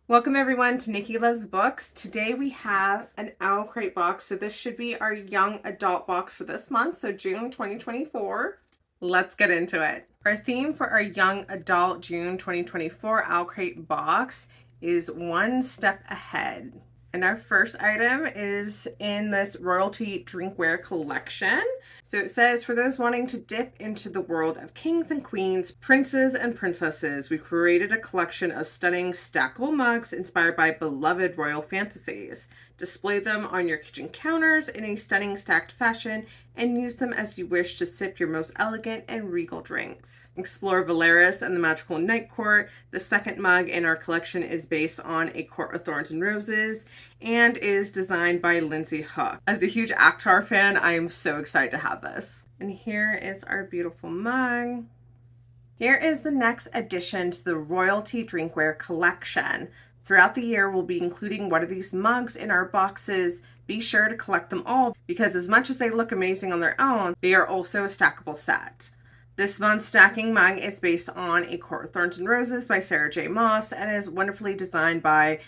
Welcome everyone to Nikki Loves Books. Today we have an OwlCrate box. So this should be our young adult box for this month, so June 2024. Let's get into it. Our theme for our young adult June 2024 OwlCrate box is One Step Ahead. And our first item is in this royalty drinkware collection. So it says, for those wanting to dip into the world of kings and queens, princes and princesses, we created a collection of stunning stackable mugs inspired by beloved royal fantasies. Display them on your kitchen counters in a stunning stacked fashion and use them as you wish to sip your most elegant and regal drinks. Explore Valeris and the magical night court. The second mug in our collection is based on A Court of Thorns and Roses and is designed by Lindsay Hook. As a huge Actar fan, I am so excited to have this. And here is our beautiful mug. Here is the next addition to the royalty drinkware collection. Throughout the year, we'll be including one of these mugs in our boxes. Be sure to collect them all because as much as they look amazing on their own, they are also a stackable set. This month's stacking mug is based on A Court of Thorns and Roses by Sarah J. Maas and is wonderfully designed by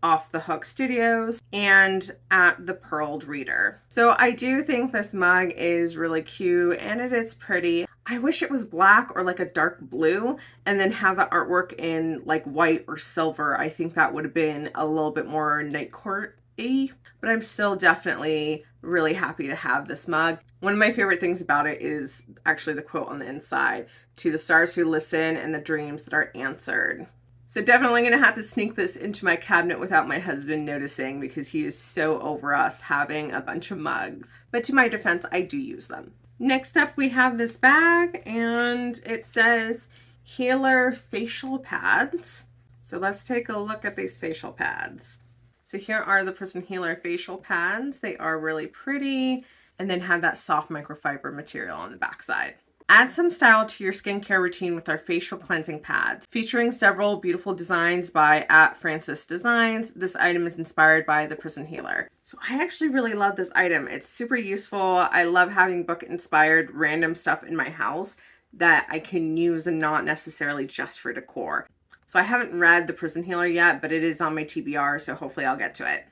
Off the Hook Studios and at the Pearled Reader. So I do think this mug is really cute and it is pretty. I wish it was black or like a dark blue and then have the artwork in like white or silver. I think that would have been a little bit more night court-y, but I'm still definitely really happy to have this mug. One of my favorite things about it is actually the quote on the inside, "To the stars who listen and the dreams that are answered." So definitely going to have to sneak this into my cabinet without my husband noticing because he is so over us having a bunch of mugs. But to my defense, I do use them. Next up, we have this bag and it says Healer Facial Pads. So let's take a look at these facial pads. So here are the Prison Healer facial pads. They are really pretty and then have that soft microfiber material on the backside. Add some style to your skincare routine with our facial cleansing pads. Featuring several beautiful designs by @Francis Designs, this item is inspired by the Prison Healer. So I actually really love this item. It's super useful. I love having book inspired random stuff in my house that I can use and not necessarily just for decor. So I haven't read the Prison Healer yet, but it is on my TBR, so hopefully I'll get to it.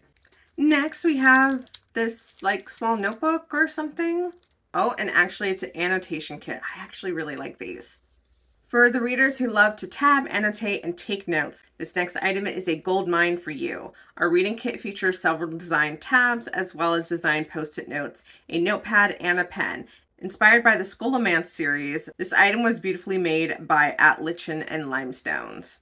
Next we have this like small notebook or something. Oh, and actually it's an annotation kit. I actually really like these. For the readers who love to tab, annotate, and take notes, this next item is a gold mine for you. Our reading kit features several designed tabs as well as designed post-it notes, a notepad, and a pen. Inspired by the Scholomance series, this item was beautifully made by @Lichen and Limestones.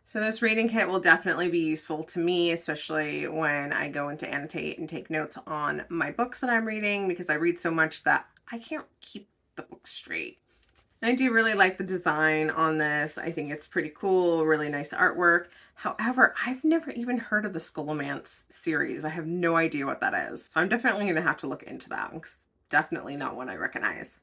So this reading kit will definitely be useful to me, especially when I go in to annotate and take notes on my books that I'm reading because I read so much that I can't keep the book straight. And I do really like the design on this. I think it's pretty cool, really nice artwork. However, I've never even heard of the Scholomance series. I have no idea what that is. So I'm definitely going to have to look into that because definitely not one I recognize.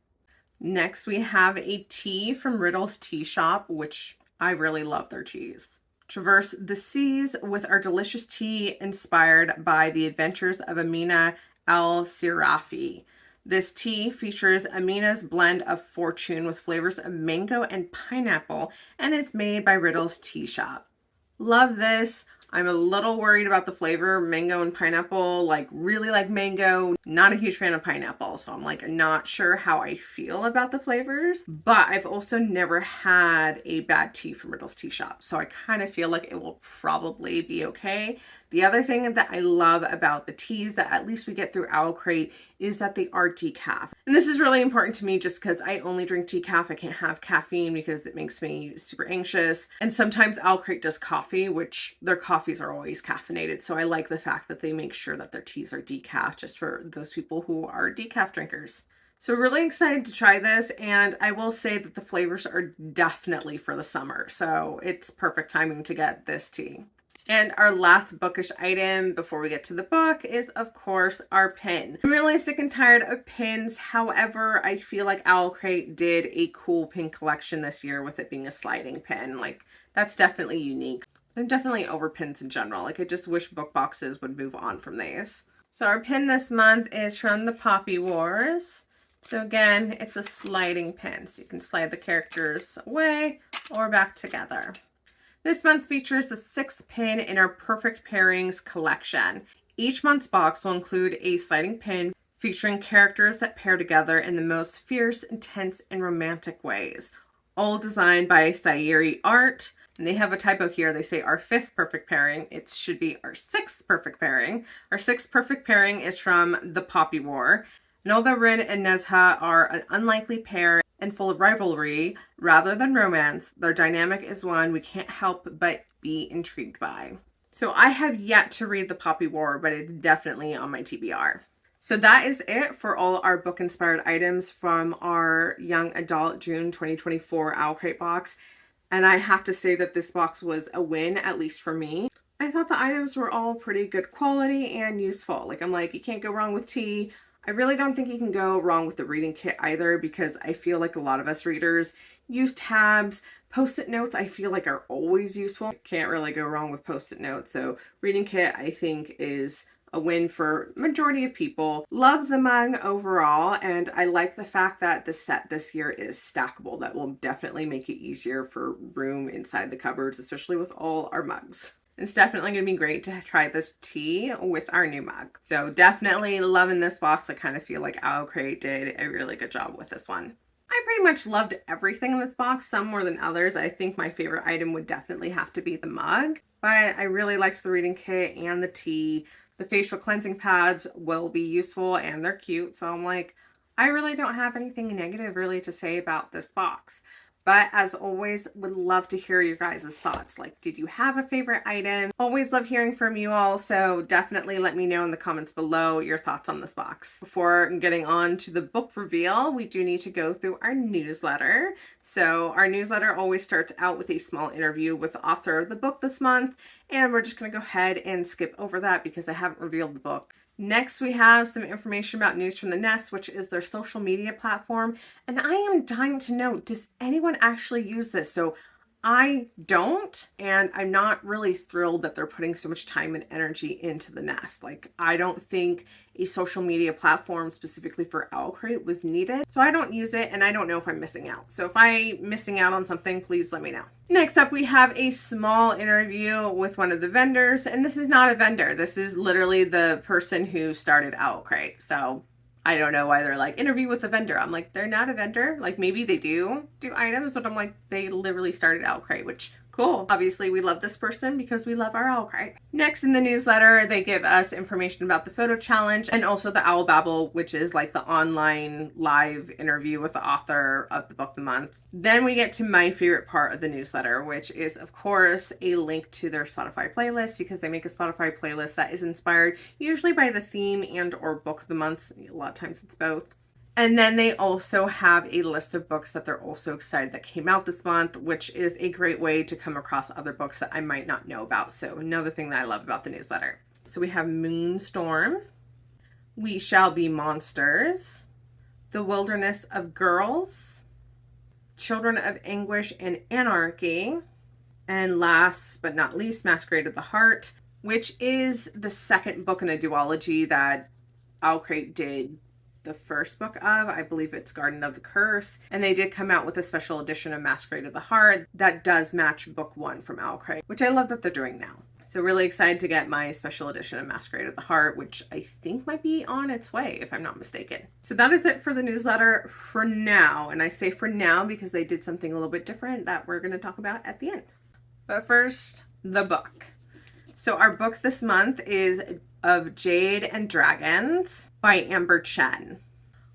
Next, we have a tea from Riddle's Tea Shop, which I really love their teas. Traverse the seas with our delicious tea inspired by the adventures of Amina al-Sirafi. This tea features Amina's blend of fortune with flavors of mango and pineapple and is made by Riddle's Tea Shop. Love this. I'm a little worried about the flavor, mango and pineapple, like really like mango, not a huge fan of pineapple. So I'm like not sure how I feel about the flavors, but I've also never had a bad tea from Riddle's Tea Shop. So I kind of feel like it will probably be okay. The other thing that I love about the teas that at least we get through OwlCrate is that they are decaf. And this is really important to me just because I only drink decaf. I can't have caffeine because it makes me super anxious. And sometimes OwlCrate does coffee, which their coffees are always caffeinated. So I like the fact that they make sure that their teas are decaf just for those people who are decaf drinkers. So really excited to try this, and I will say that the flavors are definitely for the summer. So it's perfect timing to get this tea. And our last bookish item before we get to the book is, of course, our pin. I'm really sick and tired of pins. However, I feel like OwlCrate did a cool pin collection this year with it being a sliding pin. Like, that's definitely unique. I'm definitely over pins in general. Like, I just wish book boxes would move on from these. So our pin this month is from the Poppy Wars. So again, it's a sliding pin. So you can slide the characters away or back together. This month features the 6th pin in our Perfect Pairings collection. Each month's box will include a sliding pin featuring characters that pair together in the most fierce, intense, and romantic ways. All designed by Sayuri Art. And they have a typo here. They say our 5th perfect pairing. It should be our 6th perfect pairing. Our 6th perfect pairing is from The Poppy War. And although Rin and Nezha are an unlikely pair and full of rivalry rather than romance, their dynamic is one we can't help but be intrigued by. So I have yet to read The Poppy War, but it's definitely on my TBR. So that is it for all our book-inspired items from our Young Adult June 2024 OwlCrate box. And I have to say that this box was a win, at least for me. I thought the items were all pretty good quality and useful. Like, I'm like, you can't go wrong with tea. I really don't think you can go wrong with the reading kit either, because I feel like a lot of us readers use tabs. Post-it notes I feel like are always useful. Can't really go wrong with post-it notes. So reading kit I think is a win for majority of people. Love the mug overall, and I like the fact that the set this year is stackable. That will definitely make it easier for room inside the cupboards, especially with all our mugs. It's definitely going to be great to try this tea with our new mug. So definitely loving this box. I kind of feel like OwlCrate did a really good job with this one. I pretty much loved everything in this box, some more than others. I think my favorite item would definitely have to be the mug, but I really liked the reading kit and the tea. The facial cleansing pads will be useful and they're cute. So I'm like, I really don't have anything negative really to say about this box. But as always, would love to hear your guys' thoughts. Like, did you have a favorite item? Always love hearing from you all. So definitely let me know in the comments below your thoughts on this box. Before getting on to the book reveal, we do need to go through our newsletter. So our newsletter always starts out with a small interview with the author of the book this month. And we're just going to go ahead and skip over that because I haven't revealed the book. Next, we have some information about News from the Nest, which is their social media platform. And I am dying to know, does anyone actually use this? So I don't, and I'm not really thrilled that they're putting so much time and energy into the Nest. Like, I don't think a social media platform specifically for OwlCrate was needed. So I don't use it, and I don't know if I'm missing out. So if I'm missing out on something, please let me know. Next up, we have a small interview with one of the vendors, and this is not a vendor. This is literally the person who started OwlCrate. So I don't know why they're like, interview with a vendor. I'm like, they're not a vendor. Like, maybe they do items, but I'm like, they literally started OwlCrate, which cool. Obviously, we love this person because we love our OwlCrate. Next in the newsletter, they give us information about the photo challenge and also the Owl Babble, which is like the online live interview with the author of the book of the month. Then we get to my favorite part of the newsletter, which is, of course, a link to their Spotify playlist, because they make a Spotify playlist that is inspired usually by the theme and or book of the month. A lot of times it's both. And then they also have a list of books that they're also excited that came out this month, which is a great way to come across other books that I might not know about. So another thing that I love about the newsletter. So we have Moonstorm, We Shall Be Monsters, The Wilderness of Girls, Children of Anguish and Anarchy, and last but not least, Masquerade of the Heart, which is the second book in a duology that OwlCrate did the first book of. I believe it's Garden of the Curse, and they did come out with a special edition of Masquerade of the Heart that does match book 1 from OwlCrate, which I love that they're doing now. So really excited to get my special edition of Masquerade of the Heart, which I think might be on its way if I'm not mistaken. So that is it for the newsletter for now, and I say for now because they did something a little bit different that we're going to talk about at the end. But first, the book. So our book this month is Of Jade and Dragons by Amber Chen.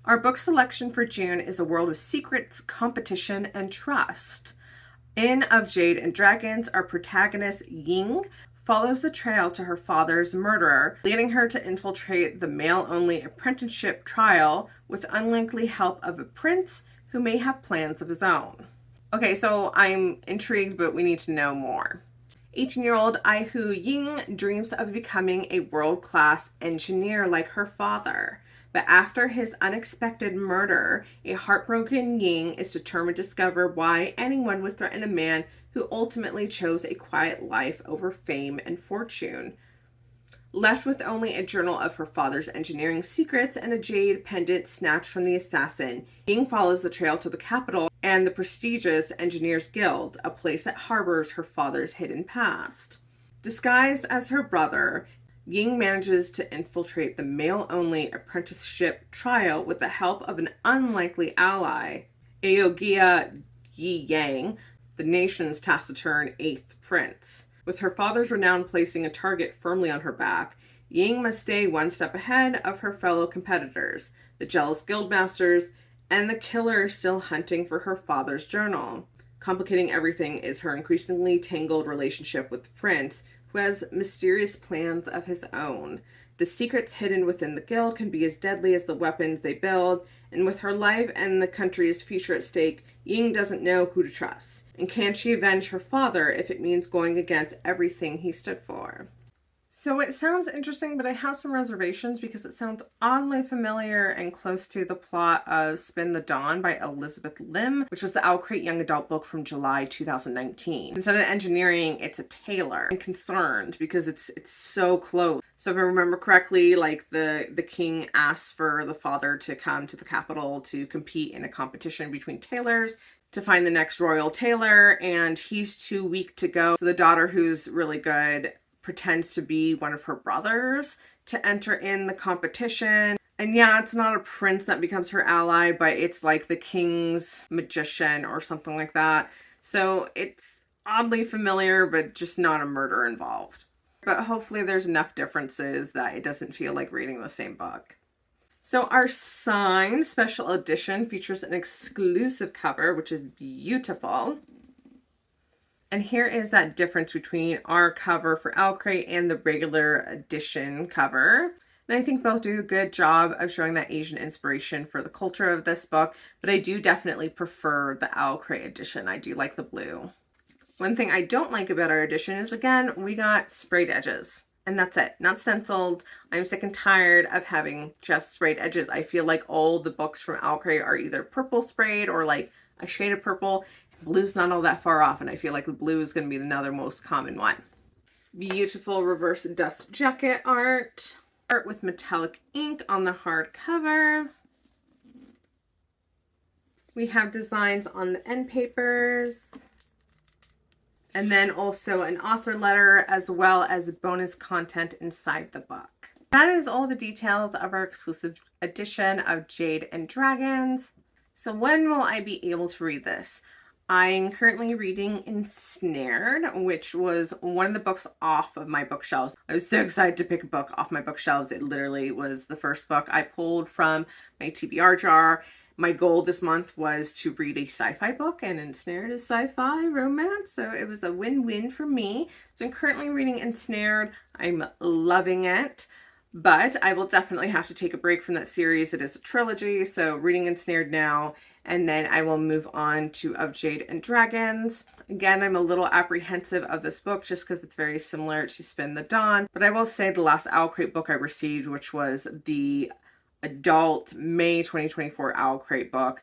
Our book selection for June is a world of secrets, competition, and trust. In Of Jade and Dragons, our protagonist, Ying, follows the trail to her father's murderer, leading her to infiltrate the male-only apprenticeship trial with unlikely help of a prince who may have plans of his own. Okay, so I'm intrigued, but we need to know more. 18-year-old Aihu Ying dreams of becoming a world-class engineer like her father. But after his unexpected murder, a heartbroken Ying is determined to discover why anyone would threaten a man who ultimately chose a quiet life over fame and fortune. Left with only a journal of her father's engineering secrets and a jade pendant snatched from the assassin, Ying follows the trail to the capital and the prestigious Engineers Guild, a place that harbors her father's hidden past. Disguised as her brother, Ying manages to infiltrate the male-only apprenticeship trial with the help of an unlikely ally, Aogia Yi Yang, the nation's taciturn eighth prince. With her father's renown placing a target firmly on her back, Ying must stay one step ahead of her fellow competitors, the jealous guildmasters, and the killer still hunting for her father's journal. Complicating everything is her increasingly tangled relationship with the prince, who has mysterious plans of his own. The secrets hidden within the guild can be as deadly as the weapons they build, and with her life and the country's future at stake, Ying doesn't know who to trust. And can she avenge her father if it means going against everything he stood for? So it sounds interesting, but I have some reservations because it sounds oddly familiar and close to the plot of Spin the Dawn by Elizabeth Lim, which was the OwlCrate young adult book from July 2019. Instead of engineering, it's a tailor. I'm concerned because it's so close. So if I remember correctly, like the king asks for the father to come to the capital to compete in a competition between tailors to find the next royal tailor, and he's too weak to go. So the daughter, who's really good, pretends to be one of her brothers to enter in the competition. And yeah, it's not a prince that becomes her ally, but it's like the king's magician or something like that. So it's oddly familiar, but just not a murder involved. But hopefully there's enough differences that it doesn't feel like reading the same book. So our signed special edition features an exclusive cover, which is beautiful. And here is that difference between our cover for OwlCrate and the regular edition cover. And I think both do a good job of showing that Asian inspiration for the culture of this book, but I do definitely prefer the OwlCrate edition. I do like the blue. One thing I don't like about our edition is, again, we got sprayed edges. And that's it, not stenciled. I'm sick and tired of having just sprayed edges. I feel like all the books from OwlCrate are either purple sprayed or like a shade of purple. Blue's not all that far off, and I feel like the blue is going to be another most common one. Beautiful reverse dust jacket art. Art with metallic ink on the hard cover. We have designs on the end papers. And then also an author letter as well as bonus content inside the book. That is all the details of our exclusive edition of Jade and Dragons. So when will I be able to read this? I'm currently reading Ensnared, which was one of the books off of my bookshelves. I was so excited to pick a book off my bookshelves. It literally was the first book I pulled from my TBR jar. My goal this month was to read a sci-fi book, and Ensnared is sci-fi romance, so it was a win-win for me. So I'm currently reading Ensnared. I'm loving it. But I will definitely have to take a break from that series. It is a trilogy, so reading Ensnared now, and then I will move on to Of Jade and Dragons. Again, I'm a little apprehensive of this book just because it's very similar to Spin the Dawn. But I will say the last OwlCrate book I received, which was the adult May 2024 OwlCrate book,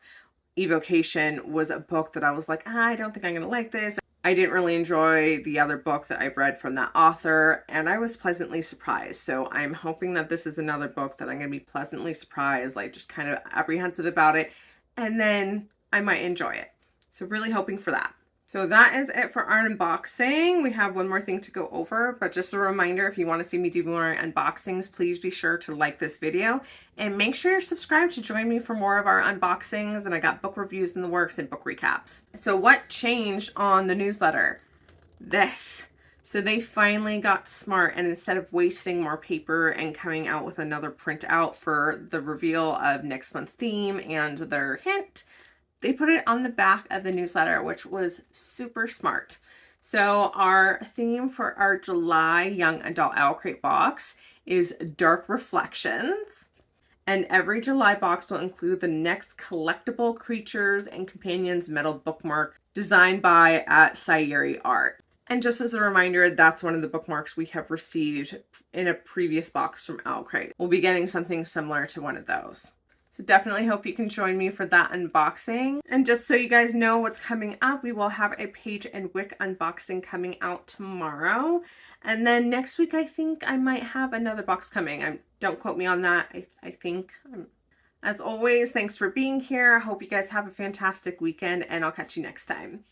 Evocation, was a book that I was like, I don't think I'm going to like this. I didn't really enjoy the other book that I've read from that author, and I was pleasantly surprised. So I'm hoping that this is another book that I'm going to be pleasantly surprised, like just kind of apprehensive about it, and then I might enjoy it. So really hoping for that. So that is it for our unboxing. We have one more thing to go over, but just a reminder, if you want to see me do more unboxings, please be sure to like this video and make sure you're subscribed to join me for more of our unboxings. And I got book reviews in the works and book recaps. So what changed on the newsletter? This. So they finally got smart, and instead of wasting more paper and coming out with another printout for the reveal of next month's theme and their hint, they put it on the back of the newsletter, which was super smart. So our theme for our July Young Adult OwlCrate box is Dark Reflections. And every July box will include the next collectible Creatures and Companions metal bookmark designed by Sayeri Art. And just as a reminder, that's one of the bookmarks we have received in a previous box from OwlCrate. We'll be getting something similar to one of those. So definitely hope you can join me for that unboxing. And just so you guys know what's coming up, we will have a Page and Wick unboxing coming out tomorrow. And then next week, I think I might have another box coming. Don't quote me on that. I think. As always, thanks for being here. I hope you guys have a fantastic weekend, and I'll catch you next time.